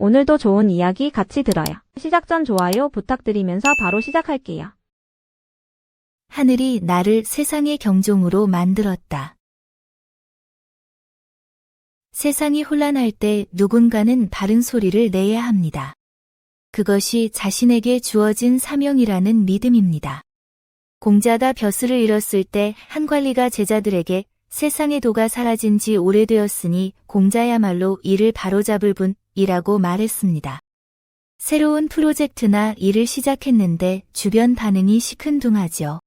오늘도 좋은 이야기 같이 들어요. 시작 전 좋아요 부탁드리면서 바로 시작할게요. 하늘이 나를 세상의 경종으로 만들었다. 세상이 혼란할 때 누군가는 바른 소리를 내야 합니다. 그것이 자신에게 주어진 사명이라는 믿음입니다. 공자가 벼슬을 잃었을 때 한 관리가 제자들에게 세상의 도가 사라진 지 오래되었으니 공자야말로 이를 바로잡을 분이라고 말했습니다. 새로운 프로젝트나 일을 시작했는데 주변 반응이 시큰둥하죠.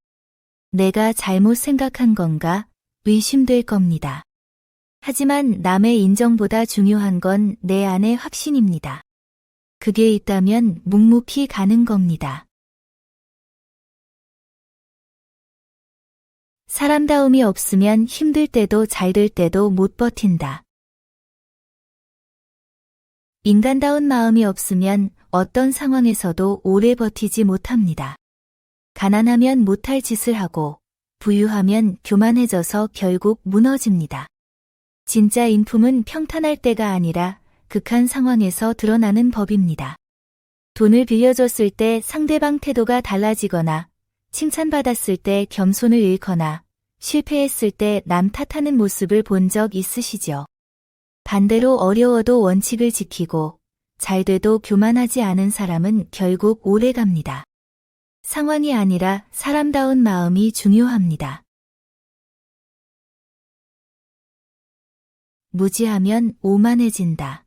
내가 잘못 생각한 건가 의심될 겁니다. 하지만 남의 인정보다 중요한 건 내 안의 확신입니다. 그게 있다면 묵묵히 가는 겁니다. 사람다움이 없으면 힘들 때도 잘 될 때도 못 버틴다. 인간다운 마음이 없으면 어떤 상황에서도 오래 버티지 못합니다. 가난하면 못할 짓을 하고 부유하면 교만해져서 결국 무너집니다. 진짜 인품은 평탄할 때가 아니라 극한 상황에서 드러나는 법입니다. 돈을 빌려줬을 때 상대방 태도가 달라지거나 칭찬받았을 때 겸손을 잃거나 실패했을 때 남 탓하는 모습을 본 적 있으시죠? 반대로 어려워도 원칙을 지키고 잘 돼도 교만하지 않은 사람은 결국 오래 갑니다. 상황이 아니라 사람다운 마음이 중요합니다. 무지하면 오만해진다.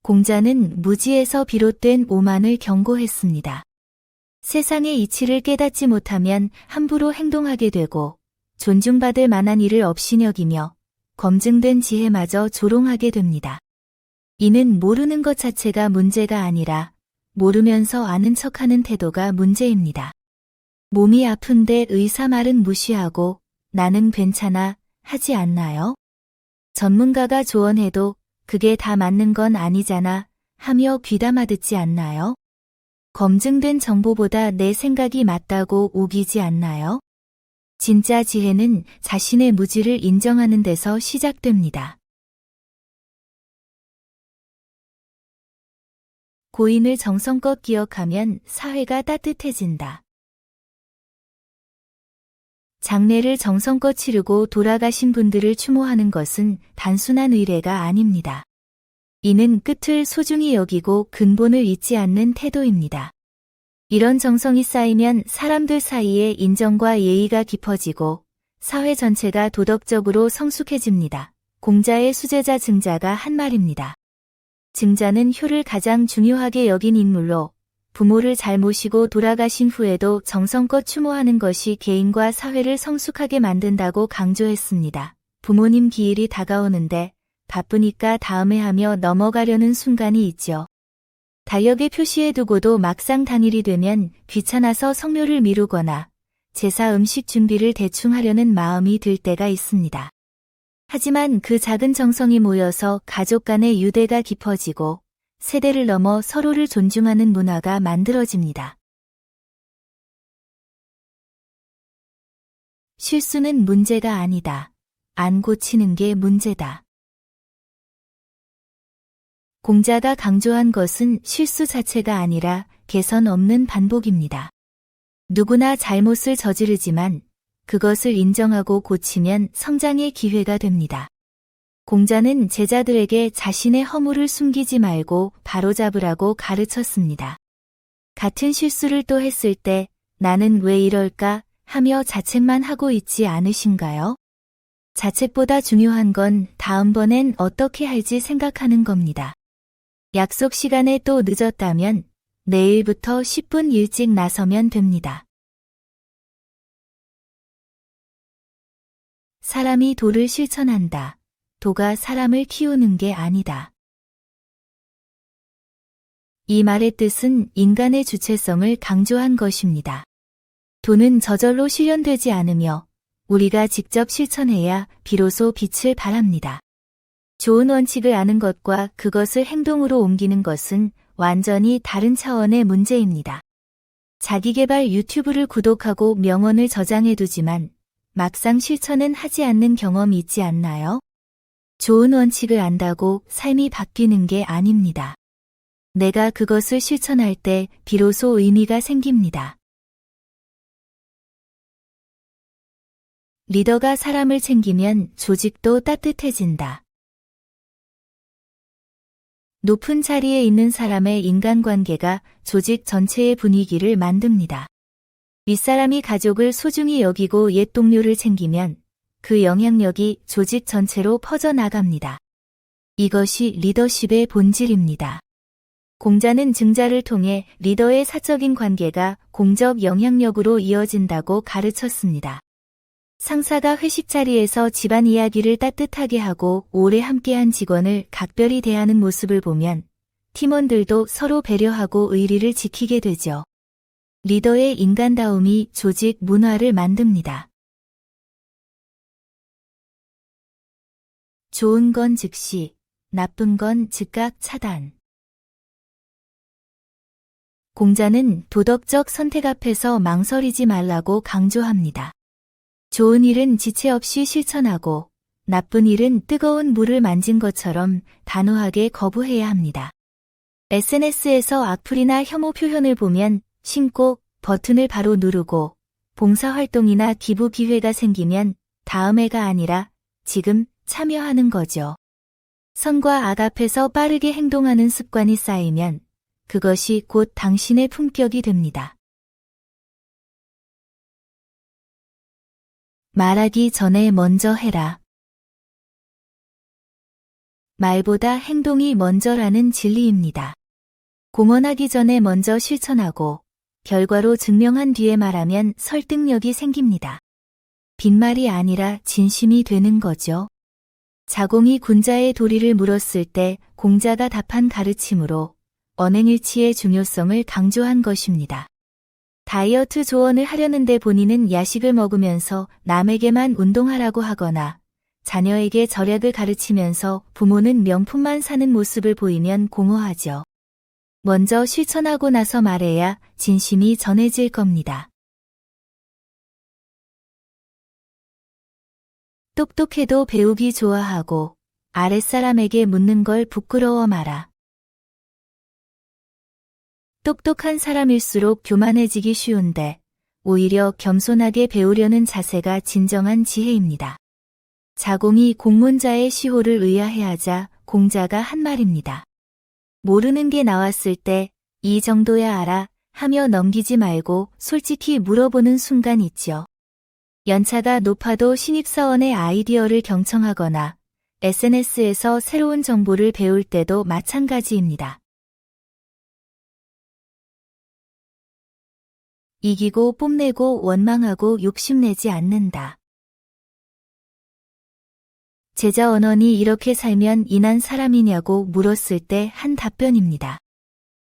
공자는 무지에서 비롯된 오만을 경고했습니다. 세상의 이치를 깨닫지 못하면 함부로 행동하게 되고 존중받을 만한 일을 업신여기며 검증된 지혜마저 조롱하게 됩니다. 이는 모르는 것 자체가 문제가 아니라 모르면서 아는 척하는 태도가 문제입니다. 몸이 아픈데 의사 말은 무시하고 나는 괜찮아 하지 않나요? 전문가가 조언해도 그게 다 맞는 건 아니잖아 하며 귀담아 듣지 않나요? 검증된 정보보다 내 생각이 맞다고 우기지 않나요? 진짜 지혜는 자신의 무지를 인정하는 데서 시작됩니다. 고인을 정성껏 기억하면 사회가 따뜻해진다. 장례를 정성껏 치르고 돌아가신 분들을 추모하는 것은 단순한 의례가 아닙니다. 이는 끝을 소중히 여기고 근본을 잊지 않는 태도입니다. 이런 정성이 쌓이면 사람들 사이에 인정과 예의가 깊어지고 사회 전체가 도덕적으로 성숙해집니다. 공자의 수제자 증자가 한 말입니다. 증자는 효를 가장 중요하게 여긴 인물로 부모를 잘 모시고 돌아가신 후에도 정성껏 추모하는 것이 개인과 사회를 성숙하게 만든다고 강조했습니다. 부모님 기일이 다가오는데 바쁘니까 다음에 하며 넘어가려는 순간이 있죠. 달력에 표시해두고도 막상 당일이 되면 귀찮아서 성묘를 미루거나 제사 음식 준비를 대충 하려는 마음이 들 때가 있습니다. 하지만 그 작은 정성이 모여서 가족 간의 유대가 깊어지고 세대를 넘어 서로를 존중하는 문화가 만들어집니다. 실수는 문제가 아니다. 안 고치는 게 문제다. 공자가 강조한 것은 실수 자체가 아니라 개선 없는 반복입니다. 누구나 잘못을 저지르지만 그것을 인정하고 고치면 성장의 기회가 됩니다. 공자는 제자들에게 자신의 허물을 숨기지 말고 바로잡으라고 가르쳤습니다. 같은 실수를 또 했을 때 나는 왜 이럴까 하며 자책만 하고 있지 않으신가요? 자책보다 중요한 건 다음번엔 어떻게 할지 생각하는 겁니다. 약속 시간에 또 늦었다면 내일부터 10분 일찍 나서면 됩니다. 사람이 도를 실천한다. 도가 사람을 키우는 게 아니다. 이 말의 뜻은 인간의 주체성을 강조한 것입니다. 도는 저절로 실현되지 않으며 우리가 직접 실천해야 비로소 빛을 발합니다. 좋은 원칙을 아는 것과 그것을 행동으로 옮기는 것은 완전히 다른 차원의 문제입니다. 자기계발 유튜브를 구독하고 명언을 저장해두지만 막상 실천은 하지 않는 경험이 있지 않나요? 좋은 원칙을 안다고 삶이 바뀌는 게 아닙니다. 내가 그것을 실천할 때 비로소 의미가 생깁니다. 리더가 사람을 챙기면 조직도 따뜻해진다. 높은 자리에 있는 사람의 인간관계가 조직 전체의 분위기를 만듭니다. 윗사람이 가족을 소중히 여기고 옛 동료를 챙기면 그 영향력이 조직 전체로 퍼져나갑니다. 이것이 리더십의 본질입니다. 공자는 증자를 통해 리더의 사적인 관계가 공적 영향력으로 이어진다고 가르쳤습니다. 상사가 회식 자리에서 집안 이야기를 따뜻하게 하고 오래 함께한 직원을 각별히 대하는 모습을 보면 팀원들도 서로 배려하고 의리를 지키게 되죠. 리더의 인간다움이 조직 문화를 만듭니다. 좋은 건 즉시, 나쁜 건 즉각 차단. 공자는 도덕적 선택 앞에서 망설이지 말라고 강조합니다. 좋은 일은 지체 없이 실천하고 나쁜 일은 뜨거운 물을 만진 것처럼 단호하게 거부해야 합니다. SNS에서 악플이나 혐오 표현을 보면 신고 버튼을 바로 누르고 봉사활동이나 기부 기회가 생기면 다음해가 아니라 지금 참여하는 거죠. 선과 악 앞에서 빠르게 행동하는 습관이 쌓이면 그것이 곧 당신의 품격이 됩니다. 말하기 전에 먼저 해라. 말보다 행동이 먼저라는 진리입니다. 공언하기 전에 먼저 실천하고 결과로 증명한 뒤에 말하면 설득력이 생깁니다. 빈말이 아니라 진심이 되는 거죠. 자공이 군자의 도리를 물었을 때 공자가 답한 가르침으로 언행일치의 중요성을 강조한 것입니다. 다이어트 조언을 하려는데 본인은 야식을 먹으면서 남에게만 운동하라고 하거나 자녀에게 절약을 가르치면서 부모는 명품만 사는 모습을 보이면 공허하죠. 먼저 실천하고 나서 말해야 진심이 전해질 겁니다. 똑똑해도 배우기 좋아하고 아랫사람에게 묻는 걸 부끄러워 마라. 똑똑한 사람일수록 교만해지기 쉬운데 오히려 겸손하게 배우려는 자세가 진정한 지혜입니다. 자공이 공문자의 시호를 의아해하자 공자가 한 말입니다. 모르는 게 나왔을 때 이 정도야 알아 하며 넘기지 말고 솔직히 물어보는 순간 있죠. 연차가 높아도 신입사원의 아이디어를 경청하거나 SNS에서 새로운 정보를 배울 때도 마찬가지입니다. 이기고 뽐내고 원망하고 욕심내지 않는다. 제자 언언이 이렇게 살면 인한 사람이냐고 물었을 때 한 답변입니다.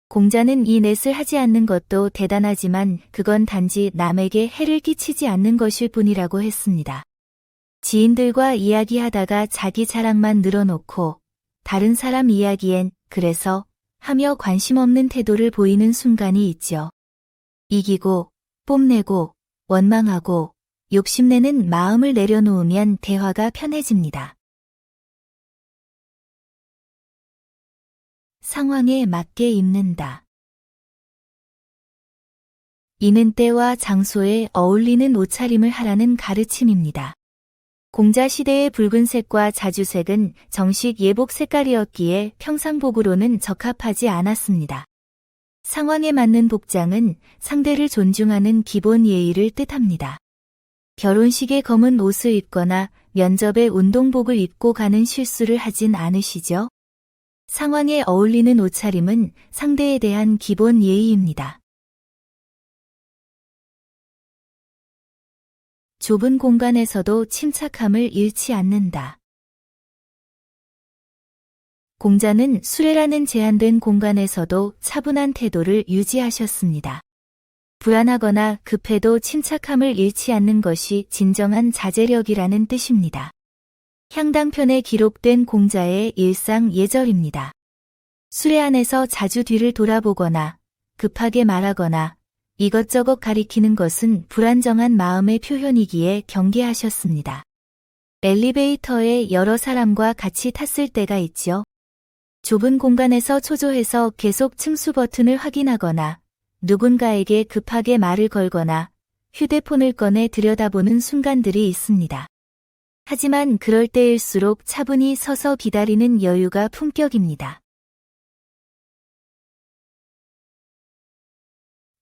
공자는 이 넷을 하지 않는 것도 대단하지만 그건 단지 남에게 해를 끼치지 않는 것일 뿐이라고 했습니다. 지인들과 이야기하다가 자기 자랑만 늘어놓고 다른 사람 이야기엔 그래서 하며 관심 없는 태도를 보이는 순간이 있죠. 이기고, 뽐내고, 원망하고, 욕심내는 마음을 내려놓으면 대화가 편해집니다. 상황에 맞게 입는다. 이는 때와 장소에 어울리는 옷차림을 하라는 가르침입니다. 공자 시대의 붉은색과 자주색은 정식 예복 색깔이었기에 평상복으로는 적합하지 않았습니다. 상황에 맞는 복장은 상대를 존중하는 기본 예의를 뜻합니다. 결혼식에 검은 옷을 입거나 면접에 운동복을 입고 가는 실수를 하진 않으시죠? 상황에 어울리는 옷차림은 상대에 대한 기본 예의입니다. 좁은 공간에서도 침착함을 잃지 않는다. 공자는 수레라는 제한된 공간에서도 차분한 태도를 유지하셨습니다. 불안하거나 급해도 침착함을 잃지 않는 것이 진정한 자제력이라는 뜻입니다. 향당편에 기록된 공자의 일상 예절입니다. 수레 안에서 자주 뒤를 돌아보거나 급하게 말하거나 이것저것 가리키는 것은 불안정한 마음의 표현이기에 경계하셨습니다. 엘리베이터에 여러 사람과 같이 탔을 때가 있지요. 좁은 공간에서 초조해서 계속 층수 버튼을 확인하거나 누군가에게 급하게 말을 걸거나 휴대폰을 꺼내 들여다보는 순간들이 있습니다. 하지만 그럴 때일수록 차분히 서서 기다리는 여유가 품격입니다.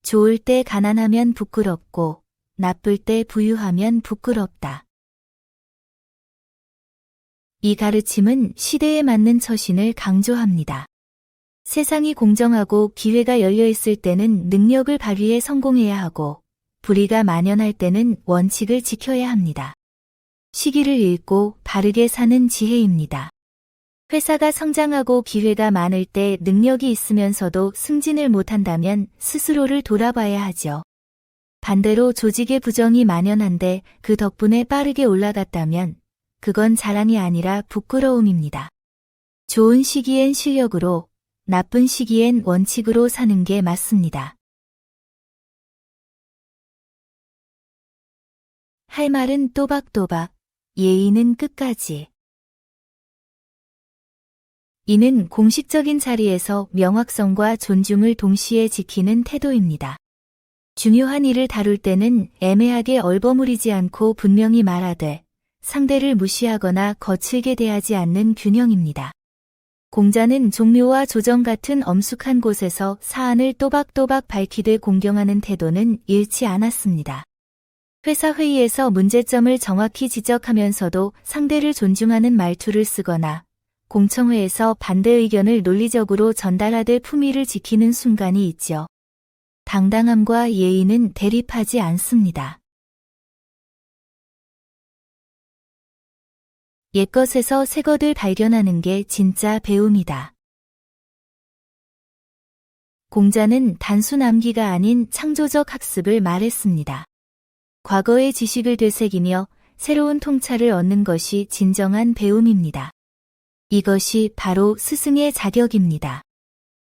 좋을 때 가난하면 부끄럽고 나쁠 때 부유하면 부끄럽다. 이 가르침은 시대에 맞는 처신을 강조합니다. 세상이 공정하고 기회가 열려 있을 때는 능력을 발휘해 성공해야 하고 불의가 만연할 때는 원칙을 지켜야 합니다. 시기를 읽고 바르게 사는 지혜입니다. 회사가 성장하고 기회가 많을 때 능력이 있으면서도 승진을 못한다면 스스로를 돌아봐야 하죠. 반대로 조직의 부정이 만연한데 그 덕분에 빠르게 올라갔다면 그건 자랑이 아니라 부끄러움입니다. 좋은 시기엔 실력으로, 나쁜 시기엔 원칙으로 사는 게 맞습니다. 할 말은 또박또박, 예의는 끝까지. 이는 공식적인 자리에서 명확성과 존중을 동시에 지키는 태도입니다. 중요한 일을 다룰 때는 애매하게 얼버무리지 않고 분명히 말하되 상대를 무시하거나 거칠게 대하지 않는 균형입니다. 공자는 종묘와 조정 같은 엄숙한 곳에서 사안을 또박또박 밝히되 공경하는 태도는 잃지 않았습니다. 회사 회의에서 문제점을 정확히 지적하면서도 상대를 존중하는 말투를 쓰거나 공청회에서 반대 의견을 논리적으로 전달하되 품위를 지키는 순간이 있죠. 당당함과 예의는 대립하지 않습니다. 옛것에서 새것을 발견하는 게 진짜 배움이다. 공자는 단순 암기가 아닌 창조적 학습을 말했습니다. 과거의 지식을 되새기며 새로운 통찰을 얻는 것이 진정한 배움입니다. 이것이 바로 스승의 자격입니다.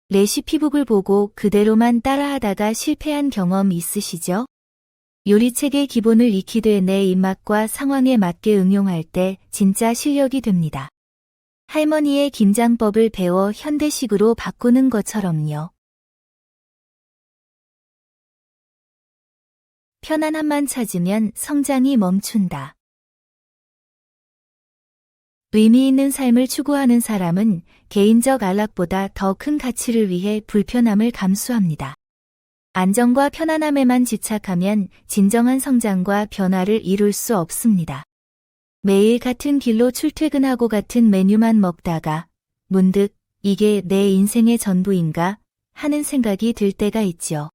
레시피북을 보고 그대로만 따라하다가 실패한 경험 있으시죠? 요리책의 기본을 익히되 내 입맛과 상황에 맞게 응용할 때 진짜 실력이 됩니다. 할머니의 김장법을 배워 현대식으로 바꾸는 것처럼요. 편안함만 찾으면 성장이 멈춘다. 의미 있는 삶을 추구하는 사람은 개인적 안락보다 더 큰 가치를 위해 불편함을 감수합니다. 안정과 편안함에만 집착하면 진정한 성장과 변화를 이룰 수 없습니다. 매일 같은 길로 출퇴근하고 같은 메뉴만 먹다가 문득 이게 내 인생의 전부인가 하는 생각이 들 때가 있죠.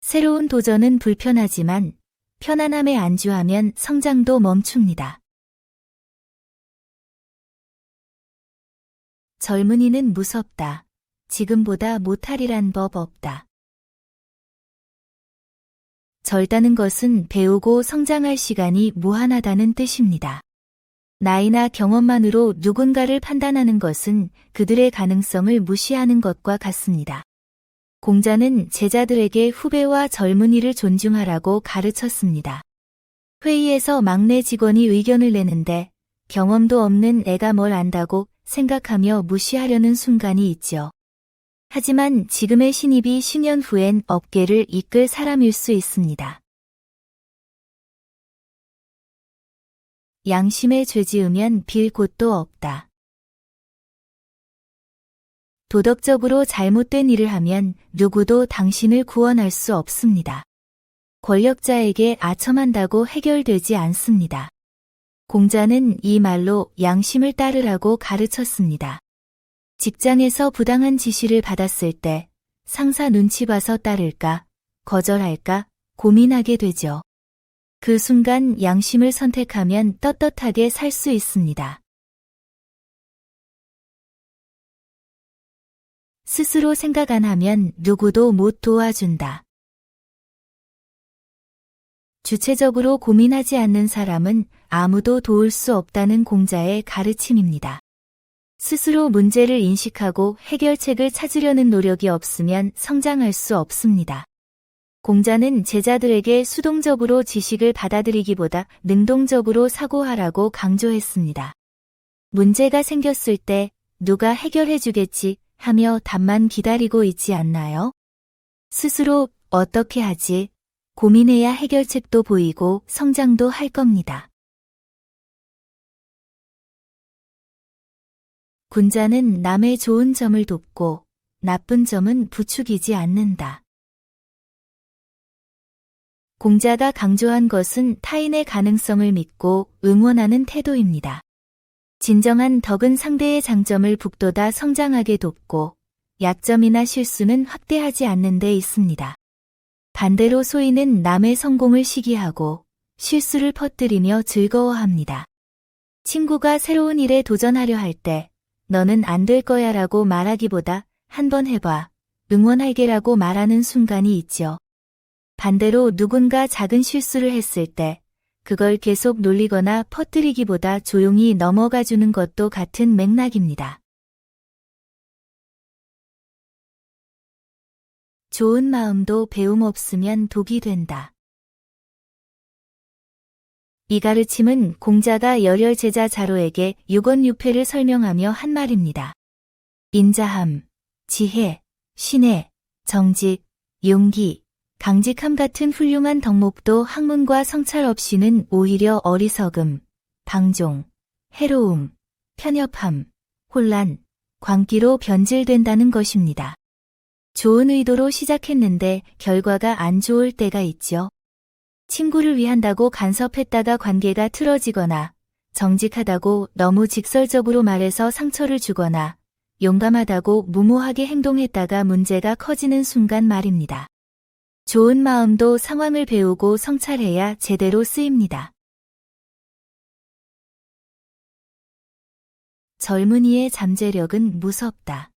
새로운 도전은 불편하지만 편안함에 안주하면 성장도 멈춥니다. 젊은이는 무섭다. 지금보다 못하리란 법 없다. 젊다는 것은 배우고 성장할 시간이 무한하다는 뜻입니다. 나이나 경험만으로 누군가를 판단하는 것은 그들의 가능성을 무시하는 것과 같습니다. 공자는 제자들에게 후배와 젊은이를 존중하라고 가르쳤습니다. 회의에서 막내 직원이 의견을 내는데 경험도 없는 애가 뭘 안다고 생각하며 무시하려는 순간이 있죠. 하지만 지금의 신입이 10년 후엔 업계를 이끌 사람일 수 있습니다. 양심에 죄 지으면 빌 곳도 없다. 도덕적으로 잘못된 일을 하면 누구도 당신을 구원할 수 없습니다. 권력자에게 아첨한다고 해결되지 않습니다. 공자는 이 말로 양심을 따르라고 가르쳤습니다. 직장에서 부당한 지시를 받았을 때 상사 눈치 봐서 따를까, 거절할까 고민하게 되죠. 그 순간 양심을 선택하면 떳떳하게 살 수 있습니다. 스스로 생각 안 하면 누구도 못 도와준다. 주체적으로 고민하지 않는 사람은 아무도 도울 수 없다는 공자의 가르침입니다. 스스로 문제를 인식하고 해결책을 찾으려는 노력이 없으면 성장할 수 없습니다. 공자는 제자들에게 수동적으로 지식을 받아들이기보다 능동적으로 사고하라고 강조했습니다. 문제가 생겼을 때 누가 해결해주겠지 하며 답만 기다리고 있지 않나요? 스스로 어떻게 하지? 고민해야 해결책도 보이고 성장도 할 겁니다. 군자는 남의 좋은 점을 돕고 나쁜 점은 부추기지 않는다. 공자가 강조한 것은 타인의 가능성을 믿고 응원하는 태도입니다. 진정한 덕은 상대의 장점을 북돋아 성장하게 돕고 약점이나 실수는 확대하지 않는 데 있습니다. 반대로 소인은 남의 성공을 시기하고 실수를 퍼뜨리며 즐거워합니다. 친구가 새로운 일에 도전하려 할 때 너는 안 될 거야 라고 말하기보다 한번 해봐, 응원할게라고 말하는 순간이 있죠. 반대로 누군가 작은 실수를 했을 때 그걸 계속 놀리거나 퍼뜨리기보다 조용히 넘어가 주는 것도 같은 맥락입니다. 좋은 마음도 배움 없으면 독이 된다. 이 가르침은 공자가 열혈 제자 자로에게 육언유패를 설명하며 한 말입니다. 인자함, 지혜, 신혜, 정직, 용기, 강직함 같은 훌륭한 덕목도 학문과 성찰 없이는 오히려 어리석음, 방종, 해로움, 편협함, 혼란, 광기로 변질된다는 것입니다. 좋은 의도로 시작했는데 결과가 안 좋을 때가 있죠. 친구를 위한다고 간섭했다가 관계가 틀어지거나 정직하다고 너무 직설적으로 말해서 상처를 주거나 용감하다고 무모하게 행동했다가 문제가 커지는 순간 말입니다. 좋은 마음도 상황을 배우고 성찰해야 제대로 쓰입니다. 젊은이의 잠재력은 무섭다.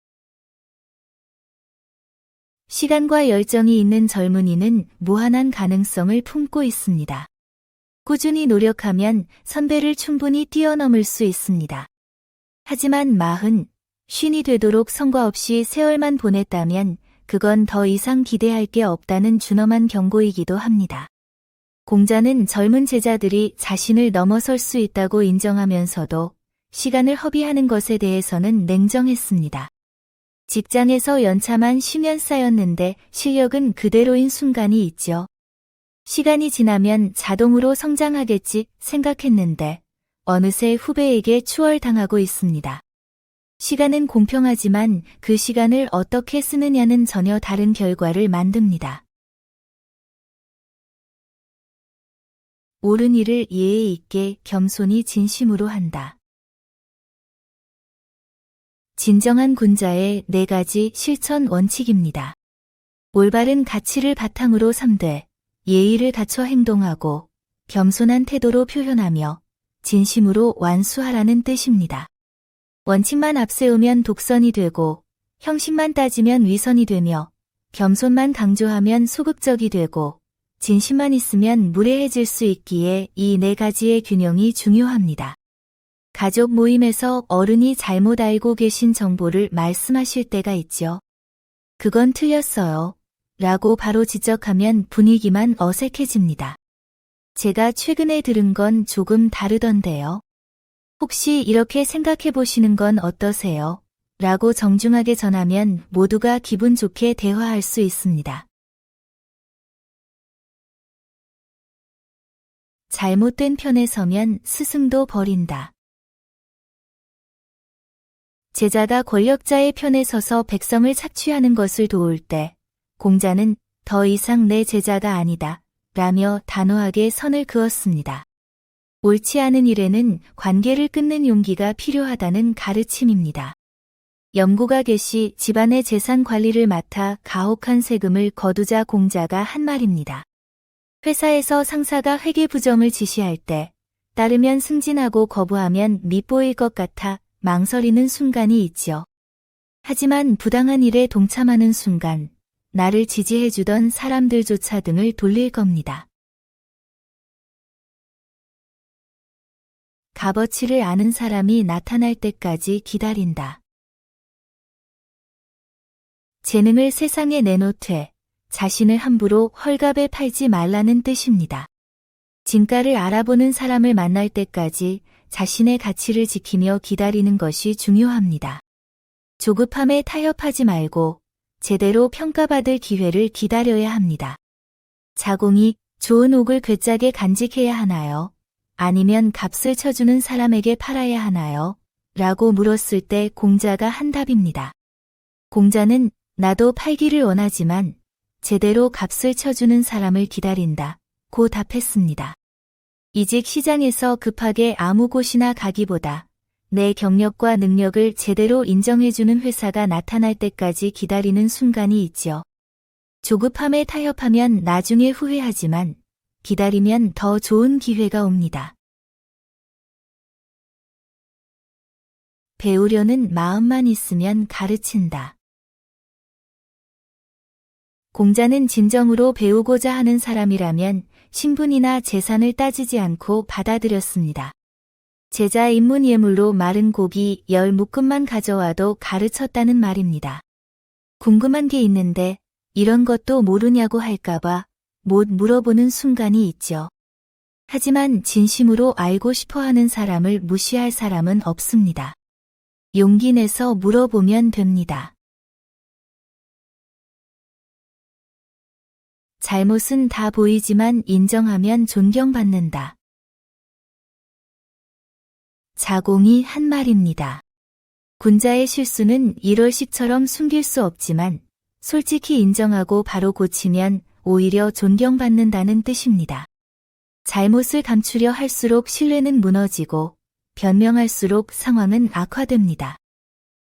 시간과 열정이 있는 젊은이는 무한한 가능성을 품고 있습니다. 꾸준히 노력하면 선배를 충분히 뛰어넘을 수 있습니다. 하지만 40, 50이 되도록 성과 없이 세월만 보냈다면 그건 더 이상 기대할 게 없다는 준엄한 경고이기도 합니다. 공자는 젊은 제자들이 자신을 넘어설 수 있다고 인정하면서도 시간을 허비하는 것에 대해서는 냉정했습니다. 직장에서 연차만 10년 쌓였는데 실력은 그대로인 순간이 있죠. 시간이 지나면 자동으로 성장하겠지 생각했는데 어느새 후배에게 추월당하고 있습니다. 시간은 공평하지만 그 시간을 어떻게 쓰느냐는 전혀 다른 결과를 만듭니다. 옳은 일을 예의 있게 겸손히 진심으로 한다. 진정한 군자의 4가지 실천 원칙입니다. 올바른 가치를 바탕으로 삼되 예의를 갖춰 행동하고 겸손한 태도로 표현하며 진심으로 완수하라는 뜻입니다. 원칙만 앞세우면 독선이 되고 형식만 따지면 위선이 되며 겸손만 강조하면 소극적이 되고 진심만 있으면 무례해질 수 있기에 이 4가지의 균형이 중요합니다. 가족 모임에서 어른이 잘못 알고 계신 정보를 말씀하실 때가 있죠. 그건 틀렸어요. 라고 바로 지적하면 분위기만 어색해집니다. 제가 최근에 들은 건 조금 다르던데요. 혹시 이렇게 생각해 보시는 건 어떠세요? 라고 정중하게 전하면 모두가 기분 좋게 대화할 수 있습니다. 잘못된 편에 서면 스승도 버린다. 제자가 권력자의 편에 서서 백성을 착취하는 것을 도울 때 공자는 더 이상 내 제자가 아니다 라며 단호하게 선을 그었습니다. 옳지 않은 일에는 관계를 끊는 용기가 필요하다는 가르침입니다. 염고가 계시 집안의 재산 관리를 맡아 가혹한 세금을 거두자 공자가 한 말입니다. 회사에서 상사가 회계 부정을 지시할 때 따르면 승진하고 거부하면 밉보일 것 같아 망설이는 순간이 있지요. 하지만 부당한 일에 동참하는 순간 나를 지지해주던 사람들조차 등을 돌릴 겁니다. 값어치를 아는 사람이 나타날 때까지 기다린다. 재능을 세상에 내놓되 자신을 함부로 헐값에 팔지 말라는 뜻입니다. 진가를 알아보는 사람을 만날 때까지 자신의 가치를 지키며 기다리는 것이 중요합니다. 조급함에 타협하지 말고 제대로 평가받을 기회를 기다려야 합니다. 자공이 좋은 옥을 괴짜게 간직해야 하나요? 아니면 값을 쳐주는 사람에게 팔아야 하나요? 라고 물었을 때 공자가 한 답입니다. 공자는 나도 팔기를 원하지만 제대로 값을 쳐주는 사람을 기다린다 고 답했습니다. 이직 시장에서 급하게 아무 곳이나 가기보다 내 경력과 능력을 제대로 인정해주는 회사가 나타날 때까지 기다리는 순간이 있죠. 조급함에 타협하면 나중에 후회하지만 기다리면 더 좋은 기회가 옵니다. 배우려는 마음만 있으면 가르친다. 공자는 진정으로 배우고자 하는 사람이라면 신분이나 재산을 따지지 않고 받아들였습니다. 제자 입문 예물로 마른 고기 10묶음만 가져와도 가르쳤다는 말입니다. 궁금한 게 있는데 이런 것도 모르냐고 할까봐 못 물어보는 순간이 있죠. 하지만 진심으로 알고 싶어 하는 사람을 무시할 사람은 없습니다. 용기 내서 물어보면 됩니다. 잘못은 다 보이지만 인정하면 존경받는다. 자공이 한 말입니다. 군자의 실수는 1월씩처럼 숨길 수 없지만 솔직히 인정하고 바로 고치면 오히려 존경받는다는 뜻입니다. 잘못을 감추려 할수록 신뢰는 무너지고 변명할수록 상황은 악화됩니다.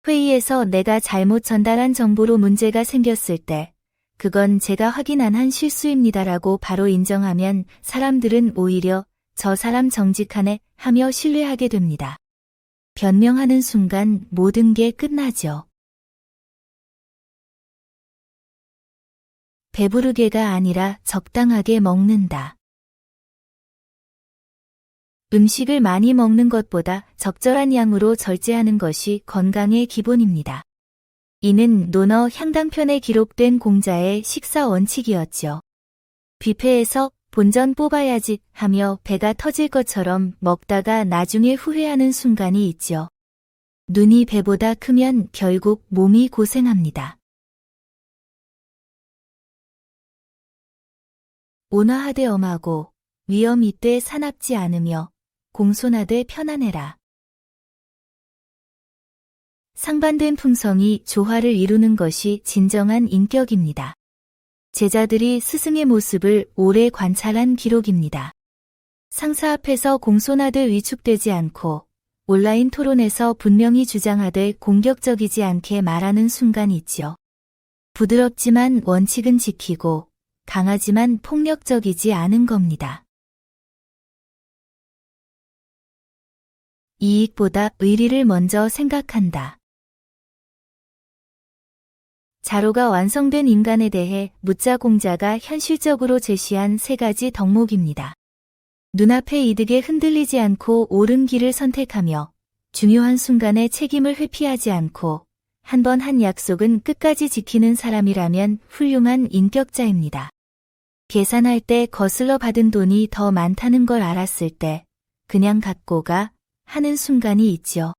회의에서 내가 잘못 전달한 정보로 문제가 생겼을 때 그건 제가 확인 안 한 실수입니다라고 바로 인정하면 사람들은 오히려 저 사람 정직하네 하며 신뢰하게 됩니다. 변명하는 순간 모든 게 끝나죠. 배부르게가 아니라 적당하게 먹는다. 음식을 많이 먹는 것보다 적절한 양으로 절제하는 것이 건강의 기본입니다. 이는 논어 향당편에 기록된 공자의 식사 원칙이었죠. 뷔페에서 본전 뽑아야지 하며 배가 터질 것처럼 먹다가 나중에 후회하는 순간이 있죠. 눈이 배보다 크면 결국 몸이 고생합니다. 온화하되 엄하고 위험 이때 사납지 않으며 공손하되 편안해라. 상반된 품성이 조화를 이루는 것이 진정한 인격입니다. 제자들이 스승의 모습을 오래 관찰한 기록입니다. 상사 앞에서 공손하되 위축되지 않고 온라인 토론에서 분명히 주장하되 공격적이지 않게 말하는 순간이 있죠. 부드럽지만 원칙은 지키고 강하지만 폭력적이지 않은 겁니다. 이익보다 의리를 먼저 생각한다. 자로가 완성된 인간에 대해 묻자 공자가 현실적으로 제시한 3가지 덕목입니다. 눈앞의 이득에 흔들리지 않고 옳은 길을 선택하며 중요한 순간에 책임을 회피하지 않고 한 번 한 약속은 끝까지 지키는 사람이라면 훌륭한 인격자입니다. 계산할 때 거슬러 받은 돈이 더 많다는 걸 알았을 때 그냥 갖고 가 하는 순간이 있죠.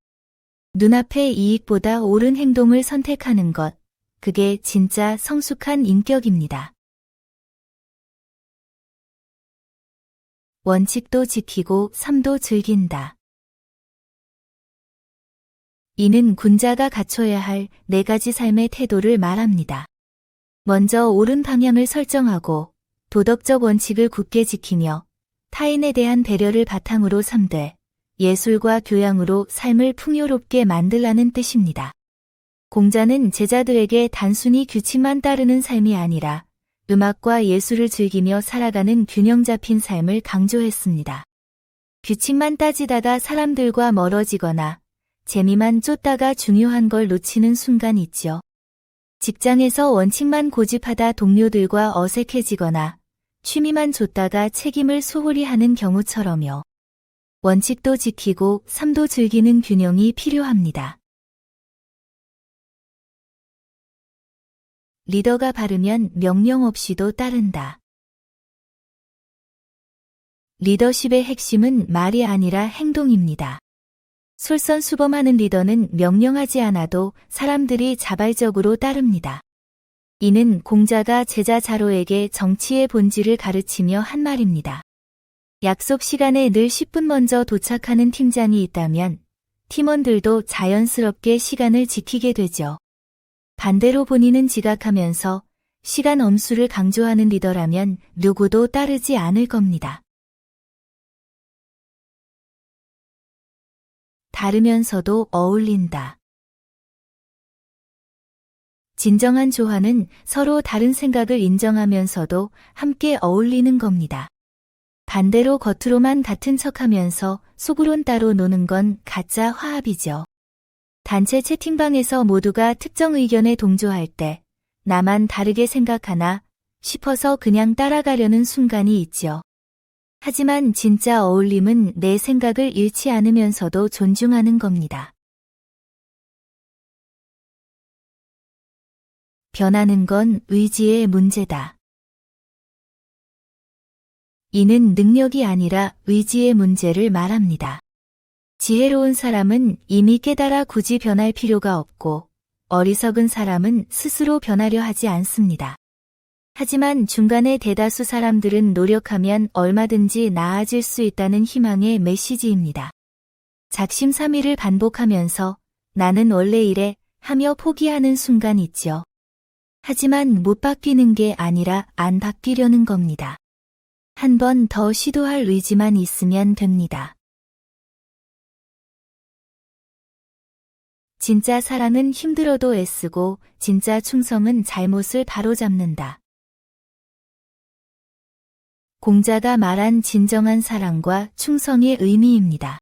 눈앞의 이익보다 옳은 행동을 선택하는 것. 그게 진짜 성숙한 인격입니다. 원칙도 지키고 삶도 즐긴다. 이는 군자가 갖춰야 할 4가지 삶의 태도를 말합니다. 먼저 옳은 방향을 설정하고 도덕적 원칙을 굳게 지키며 타인에 대한 배려를 바탕으로 삼되 예술과 교양으로 삶을 풍요롭게 만들라는 뜻입니다. 공자는 제자들에게 단순히 규칙만 따르는 삶이 아니라 음악과 예술을 즐기며 살아가는 균형 잡힌 삶을 강조했습니다. 규칙만 따지다가 사람들과 멀어지거나 재미만 쫓다가 중요한 걸 놓치는 순간 있죠. 직장에서 원칙만 고집하다 동료들과 어색해지거나 취미만 좇다가 책임을 소홀히 하는 경우처럼요. 원칙도 지키고 삶도 즐기는 균형이 필요합니다. 리더가 바르면 명령 없이도 따른다. 리더십의 핵심은 말이 아니라 행동입니다. 솔선수범하는 리더는 명령하지 않아도 사람들이 자발적으로 따릅니다. 이는 공자가 제자 자로에게 정치의 본질을 가르치며 한 말입니다. 약속 시간에 늘 10분 먼저 도착하는 팀장이 있다면 팀원들도 자연스럽게 시간을 지키게 되죠. 반대로 본인은 지각하면서 시간 엄수를 강조하는 리더라면 누구도 따르지 않을 겁니다. 다르면서도 어울린다. 진정한 조화는 서로 다른 생각을 인정하면서도 함께 어울리는 겁니다. 반대로 겉으로만 같은 척하면서 속으론 따로 노는 건 가짜 화합이죠. 단체 채팅방에서 모두가 특정 의견에 동조할 때 나만 다르게 생각하나 싶어서 그냥 따라가려는 순간이 있죠. 하지만 진짜 어울림은 내 생각을 잃지 않으면서도 존중하는 겁니다. 변하는 건 의지의 문제다. 이는 능력이 아니라 의지의 문제를 말합니다. 지혜로운 사람은 이미 깨달아 굳이 변할 필요가 없고 어리석은 사람은 스스로 변하려 하지 않습니다. 하지만 중간에 대다수 사람들은 노력하면 얼마든지 나아질 수 있다는 희망의 메시지입니다. 작심삼일을 반복하면서 나는 원래 이래 하며 포기하는 순간 있죠. 하지만 못 바뀌는 게 아니라 안 바뀌려는 겁니다. 한 번 더 시도할 의지만 있으면 됩니다. 진짜 사랑은 힘들어도 애쓰고 진짜 충성은 잘못을 바로잡는다. 공자가 말한 진정한 사랑과 충성의 의미입니다.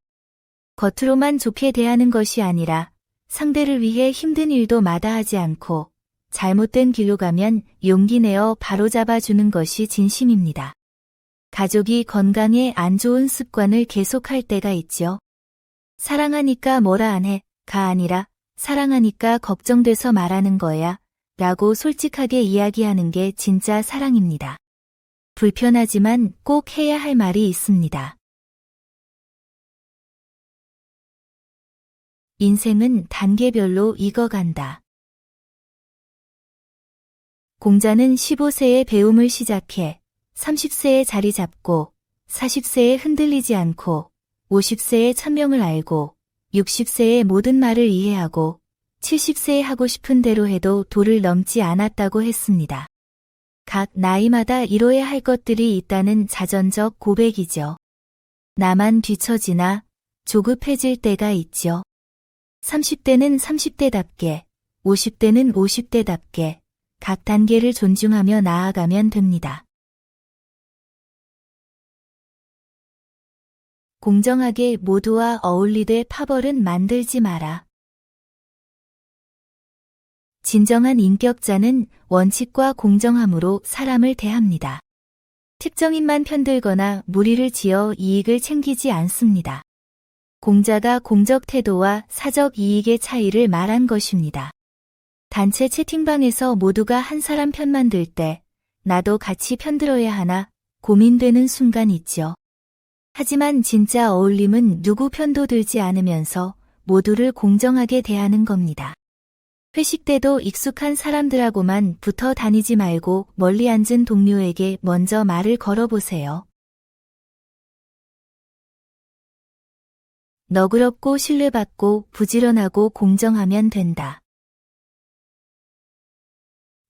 겉으로만 좋게 대하는 것이 아니라 상대를 위해 힘든 일도 마다하지 않고 잘못된 길로 가면 용기 내어 바로잡아주는 것이 진심입니다. 가족이 건강에 안 좋은 습관을 계속할 때가 있죠. 사랑하니까 뭐라 안 해가 아니라 사랑하니까 걱정돼서 말하는 거야 라고 솔직하게 이야기하는 게 진짜 사랑입니다. 불편하지만 꼭 해야 할 말이 있습니다. 인생은 단계별로 익어간다. 공자는 15세에 배움을 시작해 30세에 자리 잡고 40세에 흔들리지 않고 50세에 천명을 알고 60세에 모든 말을 이해하고 70세에 하고 싶은 대로 해도 도를 넘지 않았다고 했습니다. 각 나이마다 이뤄야 할 것들이 있다는 자전적 고백이죠. 나만 뒤처지나 조급해질 때가 있죠. 30대는 30대답게, 50대는 50대답게 각 단계를 존중하며 나아가면 됩니다. 공정하게 모두와 어울리되 파벌은 만들지 마라. 진정한 인격자는 원칙과 공정함으로 사람을 대합니다. 특정인만 편들거나 무리를 지어 이익을 챙기지 않습니다. 공자가 공적 태도와 사적 이익의 차이를 말한 것입니다. 단체 채팅방에서 모두가 한 사람 편만 들 때 나도 같이 편들어야 하나 고민되는 순간 있죠. 하지만 진짜 어울림은 누구 편도 들지 않으면서 모두를 공정하게 대하는 겁니다. 회식 때도 익숙한 사람들하고만 붙어 다니지 말고 멀리 앉은 동료에게 먼저 말을 걸어보세요. 너그럽고 신뢰받고 부지런하고 공정하면 된다.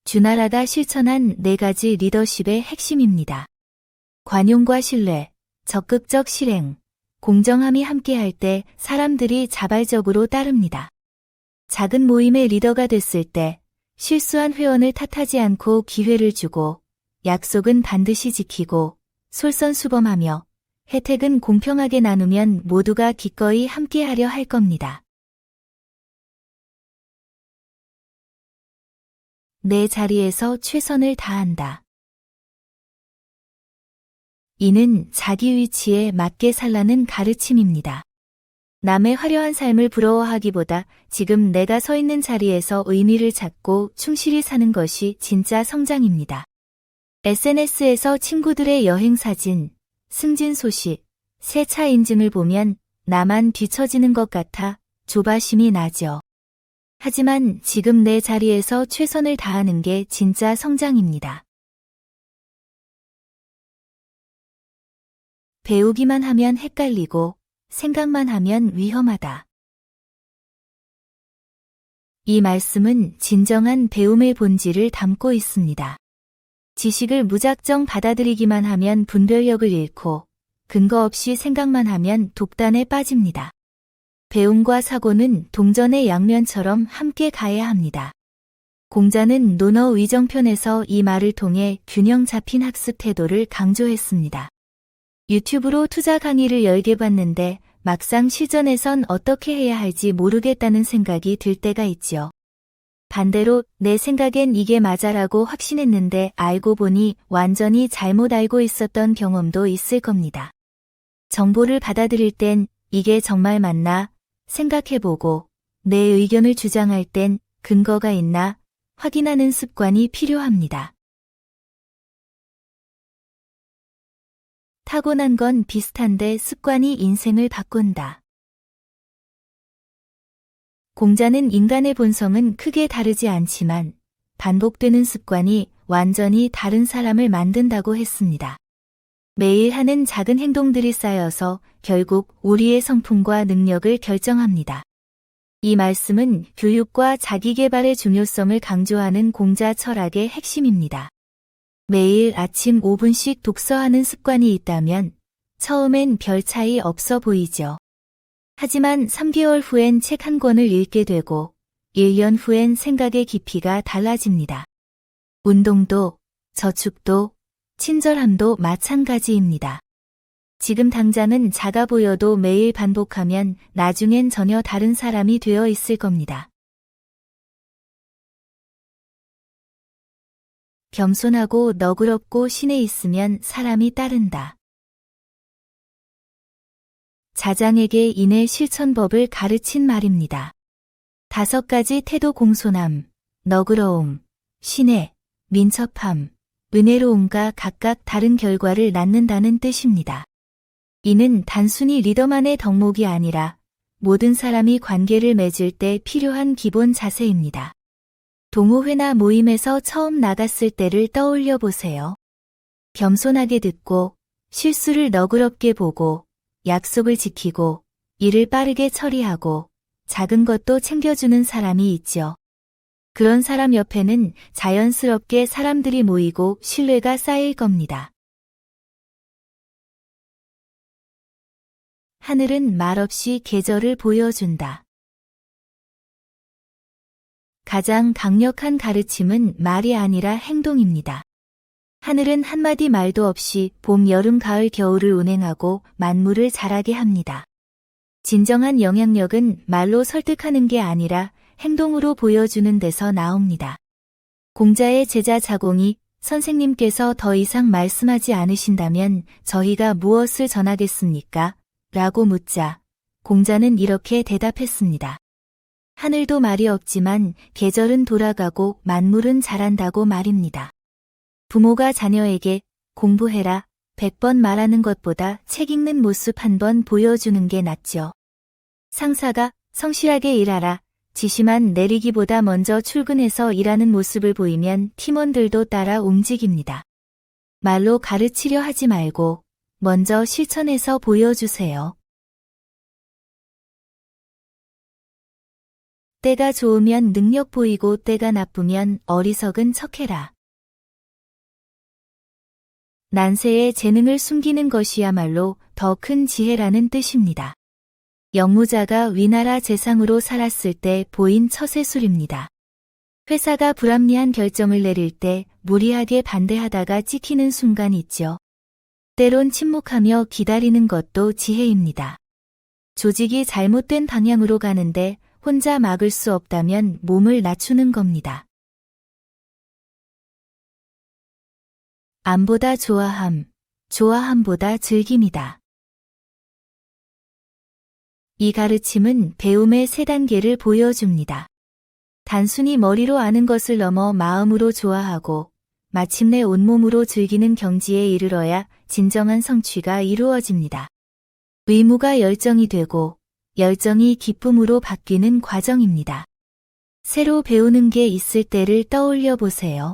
주나라가 실천한 4가지 리더십의 핵심입니다. 관용과 신뢰, 적극적 실행, 공정함이 함께할 때 사람들이 자발적으로 따릅니다. 작은 모임의 리더가 됐을 때 실수한 회원을 탓하지 않고 기회를 주고 약속은 반드시 지키고 솔선수범하며 혜택은 공평하게 나누면 모두가 기꺼이 함께하려 할 겁니다. 내 자리에서 최선을 다한다. 이는 자기 위치에 맞게 살라는 가르침입니다. 남의 화려한 삶을 부러워하기보다 지금 내가 서 있는 자리에서 의미를 찾고 충실히 사는 것이 진짜 성장입니다. SNS에서 친구들의 여행 사진, 승진 소식, 새 차 인증을 보면 나만 뒤처지는 것 같아 조바심이 나죠. 하지만 지금 내 자리에서 최선을 다하는 게 진짜 성장입니다. 배우기만 하면 헷갈리고 생각만 하면 위험하다. 이 말씀은 진정한 배움의 본질을 담고 있습니다. 지식을 무작정 받아들이기만 하면 분별력을 잃고 근거 없이 생각만 하면 독단에 빠집니다. 배움과 사고는 동전의 양면처럼 함께 가야 합니다. 공자는 논어 위정편에서 이 말을 통해 균형 잡힌 학습 태도를 강조했습니다. 유튜브로 투자 강의를 열개 봤는데 막상 실전에선 어떻게 해야 할지 모르겠다는 생각이 들 때가 있죠. 반대로 내 생각엔 이게 맞아라고 확신했는데 알고 보니 완전히 잘못 알고 있었던 경험도 있을 겁니다. 정보를 받아들일 땐 이게 정말 맞나 생각해보고 내 의견을 주장할 땐 근거가 있나 확인하는 습관이 필요합니다. 타고난 건 비슷한데 습관이 인생을 바꾼다. 공자는 인간의 본성은 크게 다르지 않지만 반복되는 습관이 완전히 다른 사람을 만든다고 했습니다. 매일 하는 작은 행동들이 쌓여서 결국 우리의 성품과 능력을 결정합니다. 이 말씀은 교육과 자기개발의 중요성을 강조하는 공자 철학의 핵심입니다. 매일 아침 5분씩 독서하는 습관이 있다면 처음엔 별 차이 없어 보이죠. 하지만 3개월 후엔 책 한 권을 읽게 되고 1년 후엔 생각의 깊이가 달라집니다. 운동도, 저축도, 친절함도 마찬가지입니다. 지금 당장은 작아 보여도 매일 반복하면 나중엔 전혀 다른 사람이 되어 있을 겁니다. 겸손하고 너그럽고 신에 있으면 사람이 따른다. 자장에게 인의 실천법을 가르친 말입니다. 5가지 태도 공손함, 너그러움, 신의, 민첩함, 은혜로움과 각각 다른 결과를 낳는다는 뜻입니다. 이는 단순히 리더만의 덕목이 아니라 모든 사람이 관계를 맺을 때 필요한 기본 자세입니다. 동호회나 모임에서 처음 나갔을 때를 떠올려 보세요. 겸손하게 듣고 실수를 너그럽게 보고 약속을 지키고 일을 빠르게 처리하고 작은 것도 챙겨주는 사람이 있죠. 그런 사람 옆에는 자연스럽게 사람들이 모이고 신뢰가 쌓일 겁니다. 하늘은 말없이 계절을 보여준다. 가장 강력한 가르침은 말이 아니라 행동입니다. 하늘은 한마디 말도 없이 봄, 여름, 가을, 겨울을 운행하고 만물을 자라게 합니다. 진정한 영향력은 말로 설득하는 게 아니라 행동으로 보여주는 데서 나옵니다. 공자의 제자 자공이 선생님께서 더 이상 말씀하지 않으신다면 저희가 무엇을 전하겠습니까? 라고 묻자 공자는 이렇게 대답했습니다. 하늘도 말이 없지만 계절은 돌아가고 만물은 자란다고 말입니다. 부모가 자녀에게 공부해라 100번 말하는 것보다 책 읽는 모습 한 번 보여주는 게 낫죠. 상사가 성실하게 일하라 지시만 내리기보다 먼저 출근해서 일하는 모습을 보이면 팀원들도 따라 움직입니다. 말로 가르치려 하지 말고 먼저 실천해서 보여주세요. 때가 좋으면 능력 보이고 때가 나쁘면 어리석은 척해라. 난세에 재능을 숨기는 것이야말로 더 큰 지혜라는 뜻입니다. 영무자가 위나라 재상으로 살았을 때 보인 처세술입니다. 회사가 불합리한 결정을 내릴 때 무리하게 반대하다가 찍히는 순간이 있죠. 때론 침묵하며 기다리는 것도 지혜입니다. 조직이 잘못된 방향으로 가는데 혼자 막을 수 없다면 몸을 낮추는 겁니다. 암보다 좋아함, 좋아함보다 즐김이다. 이 가르침은 배움의 세 단계를 보여줍니다. 단순히 머리로 아는 것을 넘어 마음으로 좋아하고 마침내 온몸으로 즐기는 경지에 이르러야 진정한 성취가 이루어집니다. 의무가 열정이 되고 열정이 기쁨으로 바뀌는 과정입니다. 새로 배우는 게 있을 때를 떠올려 보세요.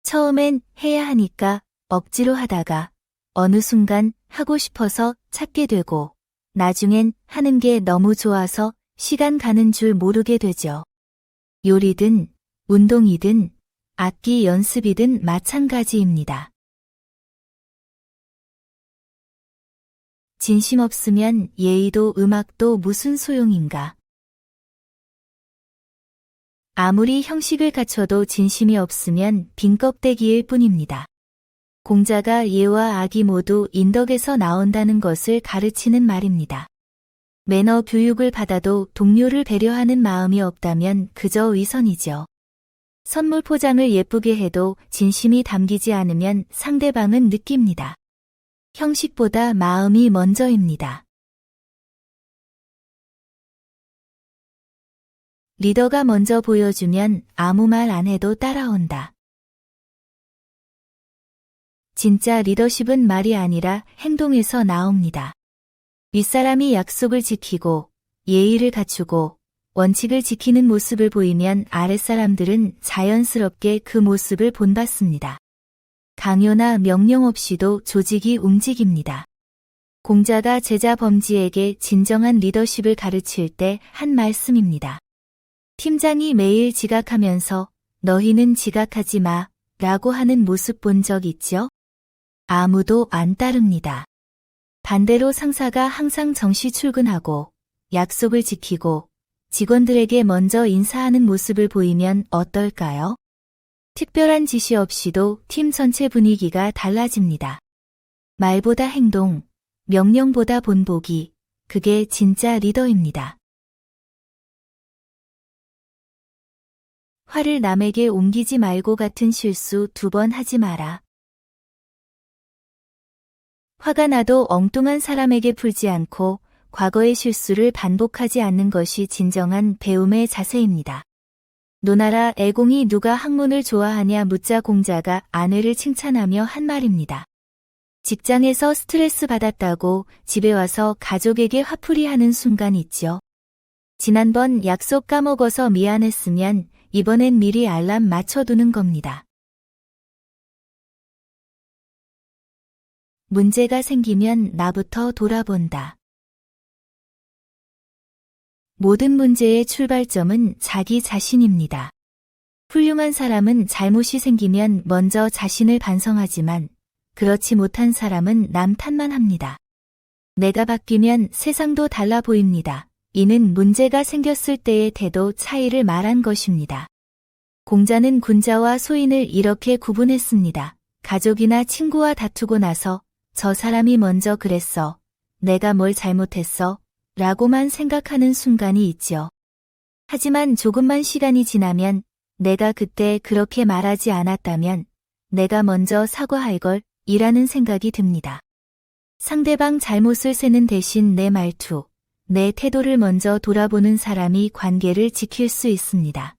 처음엔 해야 하니까 억지로 하다가 어느 순간 하고 싶어서 찾게 되고 나중엔 하는 게 너무 좋아서 시간 가는 줄 모르게 되죠. 요리든 운동이든 악기 연습이든 마찬가지입니다. 진심 없으면 예의도 음악도 무슨 소용인가? 아무리 형식을 갖춰도 진심이 없으면 빈 껍데기일 뿐입니다. 공자가 예와 악이 모두 인덕에서 나온다는 것을 가르치는 말입니다. 매너 교육을 받아도 동료를 배려하는 마음이 없다면 그저 위선이죠. 선물 포장을 예쁘게 해도 진심이 담기지 않으면 상대방은 느낍니다. 형식보다 마음이 먼저입니다. 리더가 먼저 보여주면 아무 말 안 해도 따라온다. 진짜 리더십은 말이 아니라 행동에서 나옵니다. 윗사람이 약속을 지키고 예의를 갖추고 원칙을 지키는 모습을 보이면 아랫사람들은 자연스럽게 그 모습을 본받습니다. 강요나 명령 없이도 조직이 움직입니다. 공자가 제자 범지에게 진정한 리더십을 가르칠 때 한 말씀입니다. 팀장이 매일 지각하면서 너희는 지각하지 마 라고 하는 모습 본 적 있죠? 아무도 안 따릅니다. 반대로 상사가 항상 정시 출근하고 약속을 지키고 직원들에게 먼저 인사하는 모습을 보이면 어떨까요? 특별한 지시 없이도 팀 전체 분위기가 달라집니다. 말보다 행동, 명령보다 본보기, 그게 진짜 리더입니다. 화를 남에게 옮기지 말고 같은 실수 2번 하지 마라. 화가 나도 엉뚱한 사람에게 풀지 않고 과거의 실수를 반복하지 않는 것이 진정한 배움의 자세입니다. 노나라 애공이 누가 학문을 좋아하냐 묻자 공자가 아내를 칭찬하며 한 말입니다. 직장에서 스트레스 받았다고 집에 와서 가족에게 화풀이 하는 순간 있죠. 지난번 약속 까먹어서 미안했으면 이번엔 미리 알람 맞춰두는 겁니다. 문제가 생기면 나부터 돌아본다. 모든 문제의 출발점은 자기 자신입니다. 훌륭한 사람은 잘못이 생기면 먼저 자신을 반성하지만 그렇지 못한 사람은 남 탓만 합니다. 내가 바뀌면 세상도 달라 보입니다. 이는 문제가 생겼을 때의 태도 차이를 말한 것입니다. 공자는 군자와 소인을 이렇게 구분했습니다. 가족이나 친구와 다투고 나서 저 사람이 먼저 그랬어. 내가 뭘 잘못했어? 라고만 생각하는 순간이 있죠. 하지만 조금만 시간이 지나면 내가 그때 그렇게 말하지 않았다면 내가 먼저 사과할 걸 이라는 생각이 듭니다. 상대방 잘못을 세는 대신 내 말투, 내 태도를 먼저 돌아보는 사람이 관계를 지킬 수 있습니다.